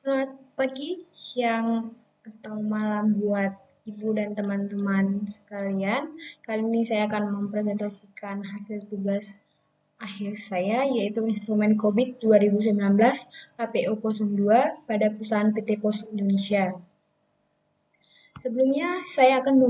Selamat pagi, siang, atau malam buat Ibu dan teman-teman sekalian. Kali ini saya akan mempresentasikan hasil tugas akhir saya, yaitu instrumen COVID 2019 KPO 02 pada perusahaan PT Pos Indonesia. Sebelumnya, saya akan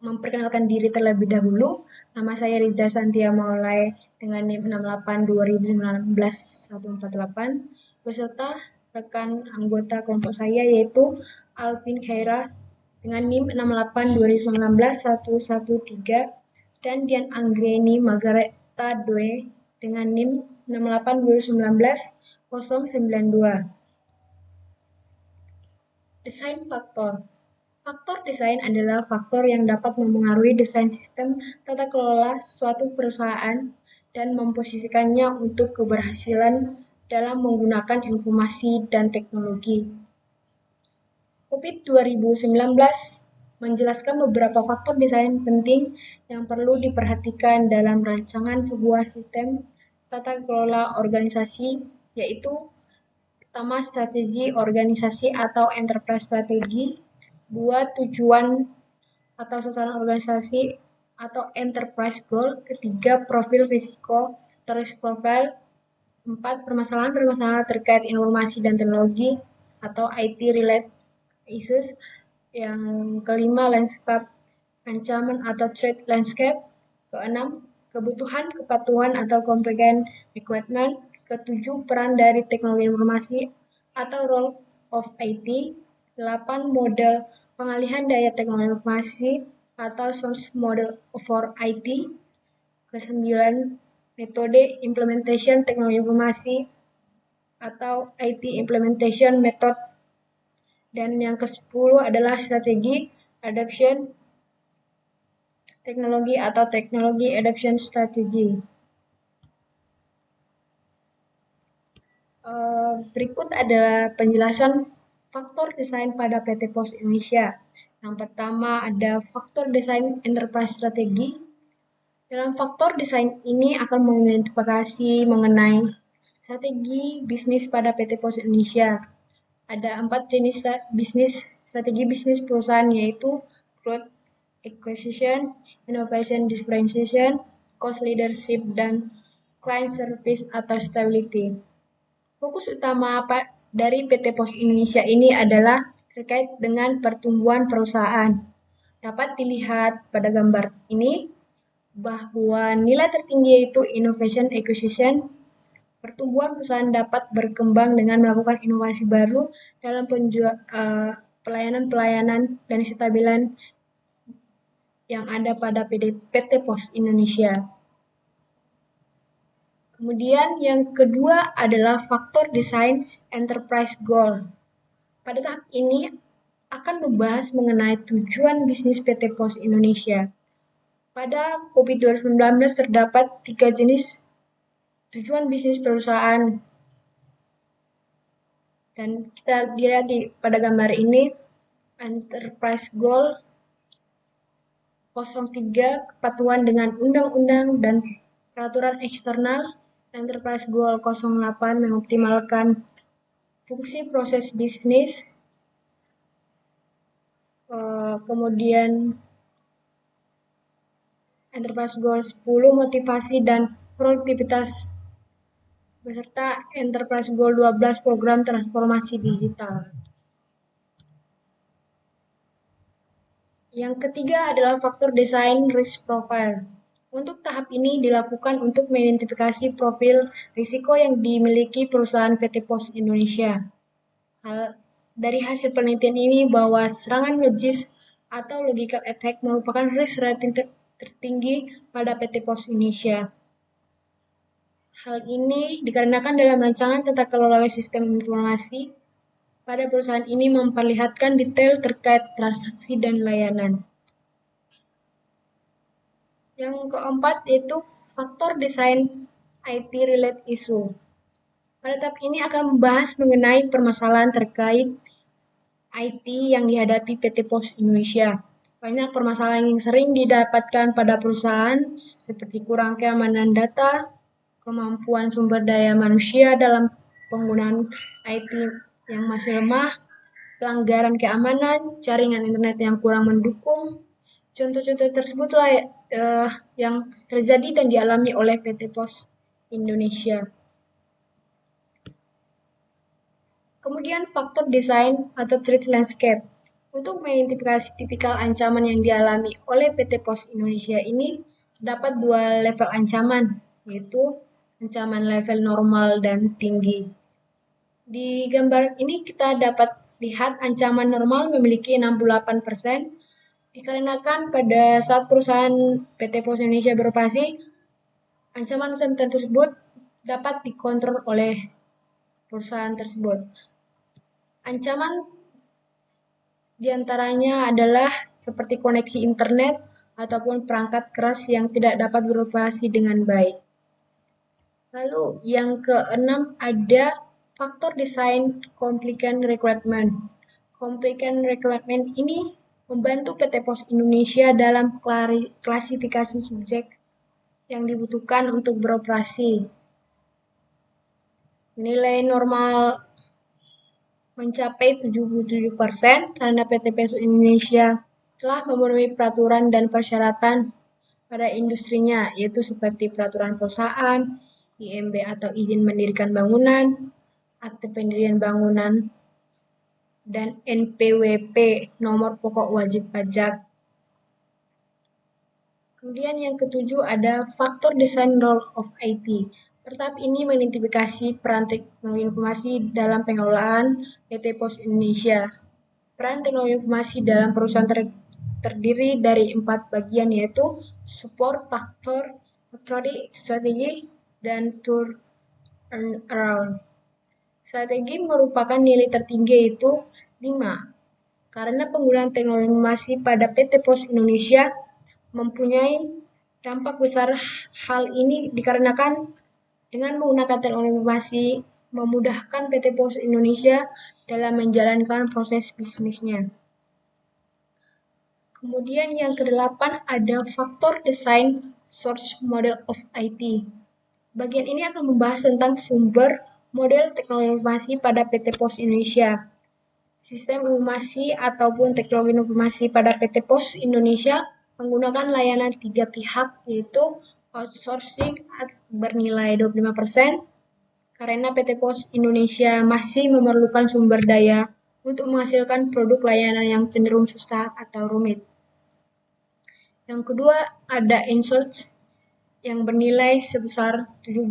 memperkenalkan diri terlebih dahulu. Nama saya Riza Santia Maulai dengan NIM 68 2019 148 beserta rekan anggota kelompok saya yaitu Alvin Khaira dengan NIM 68 2019 113 dan Dian Anggreni Margareta Dwe dengan NIM 68 2019 092. Desain faktor. Faktor desain adalah faktor yang dapat mempengaruhi desain sistem tata kelola suatu perusahaan dan memposisikannya untuk keberhasilan dalam menggunakan informasi dan teknologi. COVID 2019 menjelaskan beberapa faktor desain penting yang perlu diperhatikan dalam rancangan sebuah sistem tata kelola organisasi, yaitu pertama, strategi organisasi atau enterprise strategi. Dua, tujuan atau sasaran organisasi atau enterprise goal. Ketiga, profil risiko atau risk profile. Empat, permasalahan-permasalahan terkait informasi dan teknologi atau IT related issues. Yang kelima, landscape ancaman atau threat landscape. Keenam, kebutuhan, kepatuhan atau compliance requirement. Ketujuh, peran dari teknologi informasi atau role of IT. 8, model pengalihan daya teknologi informasi atau source model for IT. Kesembilan, metode implementation teknologi informasi atau IT implementation method. Dan yang ke-10 adalah strategi adoption teknologi atau teknologi adoption strategy. Berikut adalah penjelasan faktor desain pada PT Pos Indonesia. Yang pertama ada faktor desain enterprise strategi. Dalam faktor desain ini akan mengidentifikasi mengenai strategi bisnis pada PT Pos Indonesia. Ada 4 jenis strategi bisnis perusahaan, yaitu growth acquisition, innovation differentiation, cost leadership, dan client service atau stability. Fokus utama dari PT Pos Indonesia ini adalah terkait dengan pertumbuhan perusahaan. Dapat dilihat pada gambar ini bahwa nilai tertinggi yaitu innovation acquisition. Pertumbuhan perusahaan dapat berkembang dengan melakukan inovasi baru dalam pelayanan-pelayanan dan kestabilan yang ada pada PT Pos Indonesia. Kemudian yang kedua adalah faktor desain enterprise goal. Pada tahap ini akan membahas mengenai tujuan bisnis PT Pos Indonesia. Pada COVID 2019 terdapat 3 jenis tujuan bisnis perusahaan. Dan kita lihat pada gambar ini, enterprise goal 03, kepatuhan dengan undang-undang dan peraturan eksternal. Enterprise goal 08, mengoptimalkan fungsi proses bisnis. Kemudian enterprise goal 10, motivasi dan produktivitas, beserta enterprise goal 12, program transformasi digital. Yang ketiga adalah faktor desain risk profile. Untuk tahap ini dilakukan untuk mengidentifikasi profil risiko yang dimiliki perusahaan PT Pos Indonesia. Dari hasil penelitian ini bahwa serangan logis atau logical attack merupakan risk rating tertinggi pada PT Pos Indonesia. Hal ini dikarenakan dalam rancangan tata kelola sistem informasi pada perusahaan ini memperlihatkan detail terkait transaksi dan layanan. Yang keempat yaitu faktor desain IT related issue. Pada tahap ini akan membahas mengenai permasalahan terkait IT yang dihadapi PT Pos Indonesia. Banyak permasalahan yang sering didapatkan pada perusahaan seperti kurang keamanan data, kemampuan sumber daya manusia dalam penggunaan IT yang masih lemah, pelanggaran keamanan, jaringan internet yang kurang mendukung. Contoh-contoh tersebutlah yang terjadi dan dialami oleh PT Pos Indonesia. Kemudian faktor desain atau threat landscape. Untuk mengidentifikasi tipikal ancaman yang dialami oleh PT Pos Indonesia ini, terdapat dua level ancaman, yaitu ancaman level normal dan tinggi. Di gambar ini kita dapat lihat ancaman normal memiliki 68%, dikarenakan pada saat perusahaan PT Pos Indonesia beroperasi, ancaman tersebut dapat dikontrol oleh perusahaan tersebut. Ancaman diantaranya adalah seperti koneksi internet ataupun perangkat keras yang tidak dapat beroperasi dengan baik. Lalu yang keenam ada faktor desain compliant requirement. Compliant requirement ini membantu PT Pos Indonesia dalam klasifikasi subjek yang dibutuhkan untuk beroperasi. Nilai normal mencapai 77% karena PT Pos Indonesia telah memenuhi peraturan dan persyaratan pada industrinya, yaitu seperti peraturan perusahaan, IMB atau izin mendirikan bangunan, akte pendirian bangunan, dan NPWP, nomor pokok wajib pajak. Kemudian yang ketujuh ada faktor design role of IT. Tahap ini mengidentifikasi peran teknologi informasi dalam pengelolaan PT Pos Indonesia. Peran teknologi informasi dalam perusahaan terdiri dari 4 bagian, yaitu support, faktor, factory, strategi, dan turnaround. Strategi merupakan nilai tertinggi, yaitu 5. Karena penggunaan teknologi informasi pada PT Pos Indonesia mempunyai dampak besar. Hal ini dikarenakan dengan menggunakan teknologi informasi memudahkan PT Pos Indonesia dalam menjalankan proses bisnisnya. Kemudian yang kedelapan ada faktor desain source model of IT. Bagian ini akan membahas tentang sumber model teknologi informasi pada PT Pos Indonesia. Sistem informasi ataupun teknologi informasi pada PT Pos Indonesia menggunakan layanan 3 pihak, yaitu outsourcing bernilai 25%, karena PT Pos Indonesia masih memerlukan sumber daya untuk menghasilkan produk layanan yang cenderung susah atau rumit. Yang kedua ada insource yang bernilai sebesar 17%,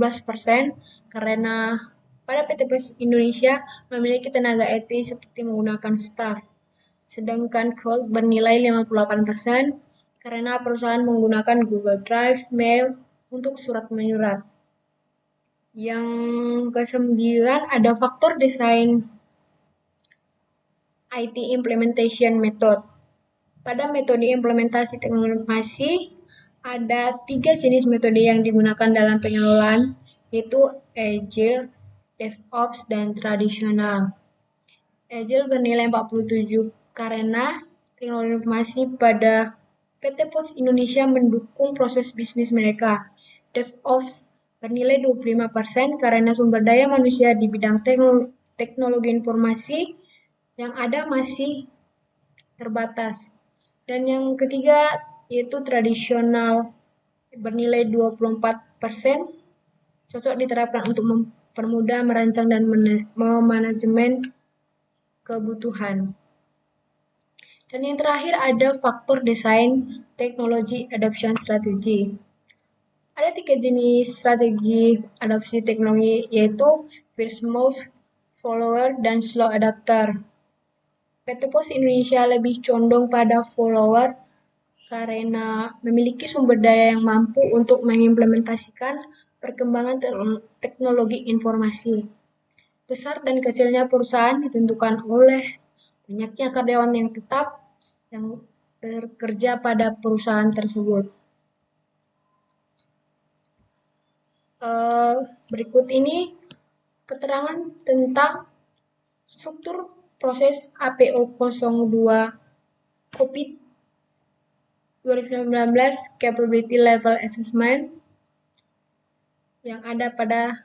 karena pada PT Pos Indonesia memiliki tenaga IT seperti menggunakan staff. Sedangkan cloud bernilai 58%, karena perusahaan menggunakan Google Drive, Mail untuk surat menyurat. Yang kesembilan ada faktor desain IT implementation method. Pada metode implementasi teknologi informasi, ada 3 jenis metode yang digunakan dalam pengelolaan, yaitu Agile, DevOps, dan tradisional. Agile bernilai 47 karena teknologi informasi pada PT Pos Indonesia mendukung proses bisnis mereka. DevOps bernilai 25% karena sumber daya manusia di bidang teknologi informasi yang ada masih terbatas. Dan yang ketiga yaitu tradisional bernilai 24%, cocok diterapkan untuk mempermudah merancang dan memanajemen kebutuhan. Dan yang terakhir ada faktor desain teknologi adoption strategy. Ada 3 jenis strategi adopsi teknologi, yaitu first move, follower, dan slow adapter. PT Pos Indonesia lebih condong pada follower karena memiliki sumber daya yang mampu untuk mengimplementasikan perkembangan teknologi informasi. Besar dan kecilnya perusahaan ditentukan oleh banyaknya karyawan yang tetap yang bekerja pada perusahaan tersebut. Berikut ini keterangan tentang struktur proses APO 02 COVID 2019 Capability Level Assessment yang ada pada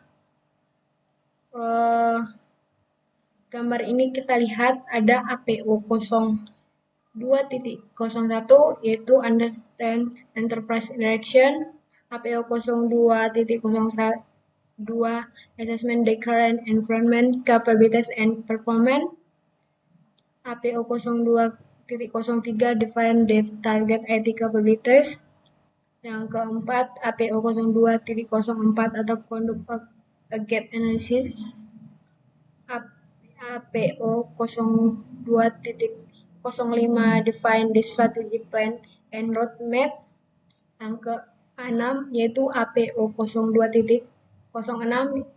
gambar ini kita lihat ada APO 02.01 yaitu Understand Enterprise Direction, APO 02.02 Assessment the Current Environment Capabilities and Performance, APO 02.03 Define the Target IT Capabilities. Yang keempat, APO 02.04 atau Conduct of a Gap Analysis. APO 02.05 Define the Strategy Plan and Roadmap. Yang ke-6 yaitu APO 02.06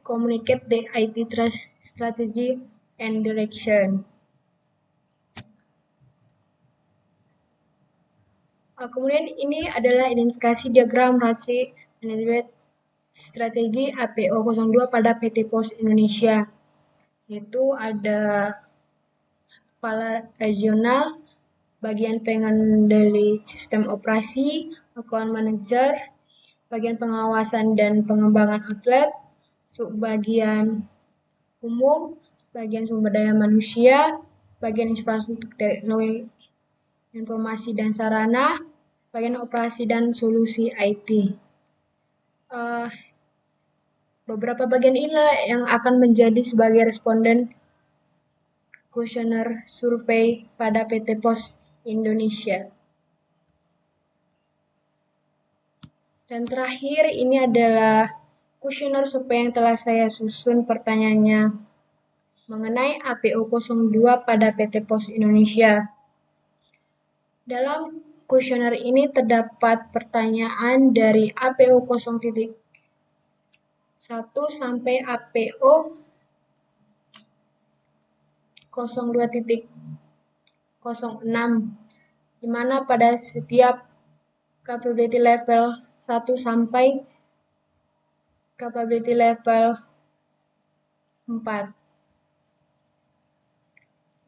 Communicate the IT Strategy and Direction. Kemudian ini adalah identifikasi diagram RACI Management Strategi APO 02 pada PT Pos Indonesia. Yaitu ada kepala regional, bagian pengendali sistem operasi, account manager, bagian pengawasan dan pengembangan outlet, subbagian umum, bagian sumber daya manusia, bagian infrastruktur teknologi informasi dan sarana, bagian operasi dan solusi IT. Beberapa bagian inilah yang akan menjadi sebagai responden kuesioner survei pada PT Pos Indonesia. Dan terakhir ini adalah kuesioner survei yang telah saya susun pertanyaannya mengenai APO 02 pada PT Pos Indonesia. Dalam kuesioner ini terdapat pertanyaan dari APO 0.1 sampai APO 02.06, di mana pada setiap capability level 1 sampai capability level 4.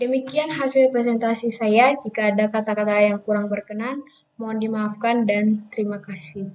Demikian hasil presentasi saya. Jika ada kata-kata yang kurang berkenan, mohon dimaafkan dan terima kasih.